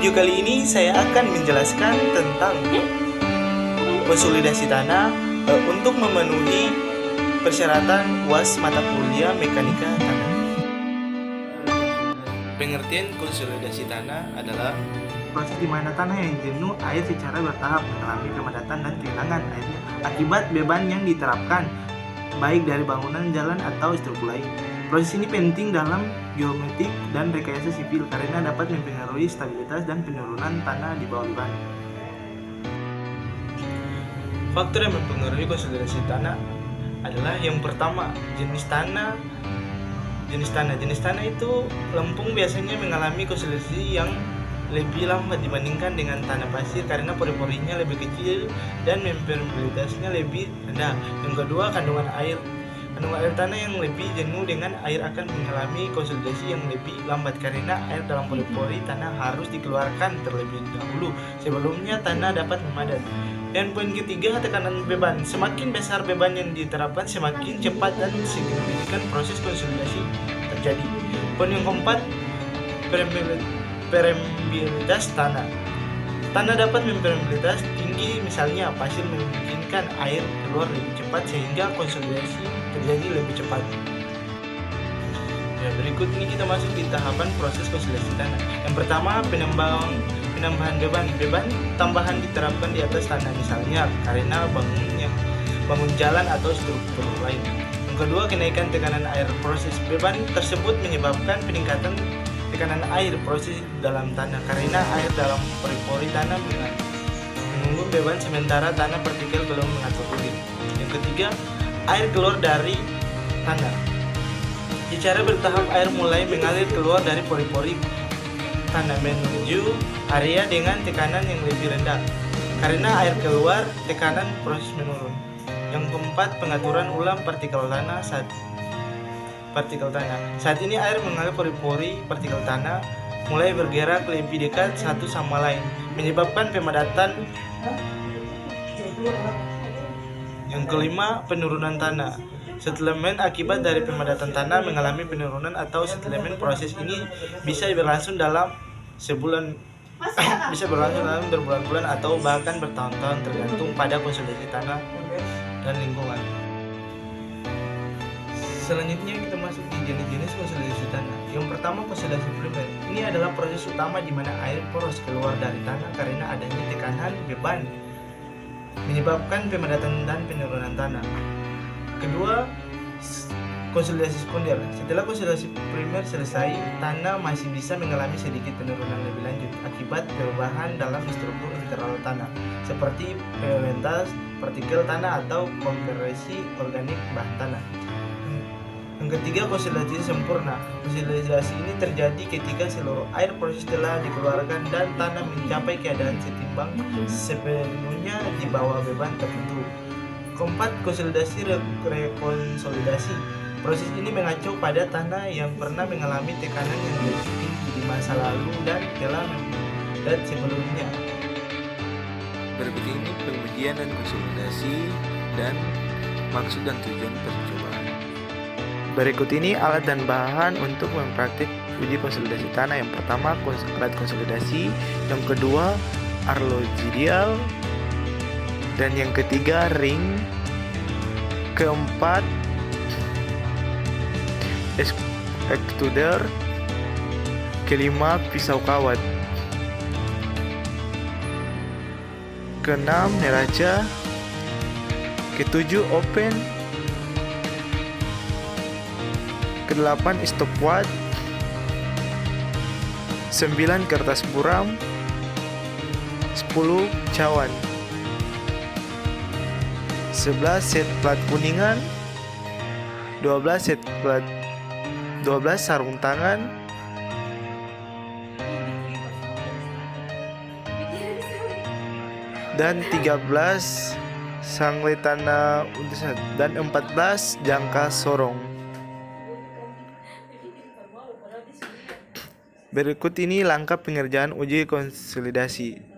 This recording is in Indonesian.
video kali ini saya akan menjelaskan tentang konsolidasi tanah untuk memenuhi persyaratan UAS mata kuliah Mekanika Tanah. Pengertian konsolidasi tanah adalah proses di mana tanah yang jenuh air secara bertahap mengalami kepadatan dan kehilangan airnya akibat beban yang diterapkan, baik dari bangunan, jalan, atau struktur lain. Proses ini penting dalam geometrik dan rekayasa sipil karena dapat mempengaruhi stabilitas dan penurunan tanah di bawah beban. Faktor yang mempengaruhi konsolidasi tanah adalah yang pertama, jenis tanah. Jenis tanah itu lempung biasanya mengalami konsolidasi yang lebih lambat dibandingkan dengan tanah pasir karena pori-porinya lebih kecil dan permeabilitasnya lebih rendah. Yang kedua, kandungan air. Kandungan air tanah yang lebih jenuh dengan air akan mengalami konsolidasi yang lebih lambat karena air dalam pori-pori tanah harus dikeluarkan terlebih dahulu sebelumnya tanah dapat memadat. Dan poin ketiga, tekanan beban. Semakin besar beban yang diterapkan, semakin cepat dan signifikan proses konsolidasi terjadi. Poin yang keempat, permeabilitas tanah. Tanah dapat mempermeabilitas tinggi, misalnya pasir memungkinkan air keluar lebih cepat sehingga konsolidasi terjadi lebih cepat. Ya, berikut ini kita masuk di tahapan proses konsolidasi tanah. Yang pertama, penambahan beban. Beban tambahan diterapkan di atas tanah, misalnya karena bangun jalan atau struktur lain. Yang kedua, kenaikan tekanan air. Proses beban tersebut menyebabkan peningkatan tekanan air proses dalam tanah karena air dalam pori-pori tanah menunggu beban sementara tanah partikel belum mengatur diri. Yang ketiga, air keluar dari tanah. Secara bertahap air mulai mengalir keluar dari pori-pori tanah menuju area dengan tekanan yang lebih rendah. Karena air keluar, tekanan proses menurun. Yang keempat, pengaturan ulang partikel tanah. Saat ini air mengalir pori-pori partikel tanah mulai bergerak lebih dekat satu sama lain, menyebabkan pemadatan. Yang kelima, penurunan tanah. Settlement akibat dari pemadatan tanah mengalami penurunan atau settlement. Proses ini bisa berlangsung dalam sebulan, bisa berlangsung dalam berbulan-bulan atau bahkan bertahun-tahun tergantung pada konsolidasi tanah dan lingkungan. Selanjutnya kita masuk di jenis-jenis konsolidasi tanah. Yang pertama, konsolidasi primer. Ini adalah proses utama di mana air poros keluar dari tanah karena adanya tekanan beban menyebabkan pemadatan dan penurunan tanah. Kedua, konsolidasi sekunder. Setelah konsolidasi primer selesai, tanah masih bisa mengalami sedikit penurunan lebih lanjut akibat perubahan dalam struktur internal tanah, seperti permeabilitas partikel tanah atau kompresi organik bahan tanah. Yang ketiga, konsolidasi sempurna. Konsolidasi ini terjadi ketika seluruh air proses telah dikeluarkan dan tanah mencapai keadaan setimbang sepenuhnya di bawah beban tertentu. Keempat, konsolidasi rekonsolidasi. Proses ini mengacu pada tanah yang pernah mengalami tekanan yang lebih tinggi di masa lalu dan telah memadat sebelumnya. Berikut ini pengujian dan konsolidasi dan maksud dan tujuan percobaan. Berikut ini alat dan bahan untuk mempraktik uji konsolidasi tanah. Yang pertama, alat konsolidasi. Yang kedua, arlojidial. Dan yang ketiga, ring. Keempat, extruder. Kelima, pisau kawat. Keenam, neraca. Ketujuh, open. Kedelapan, stopwatch. 9, kertas buram. 10, cawan. 11, set plat kuningan. 12, sarung tangan. 13, sanglet tanah. Dan 14, jangka sorong. Berikut ini langkah pengerjaan uji konsolidasi.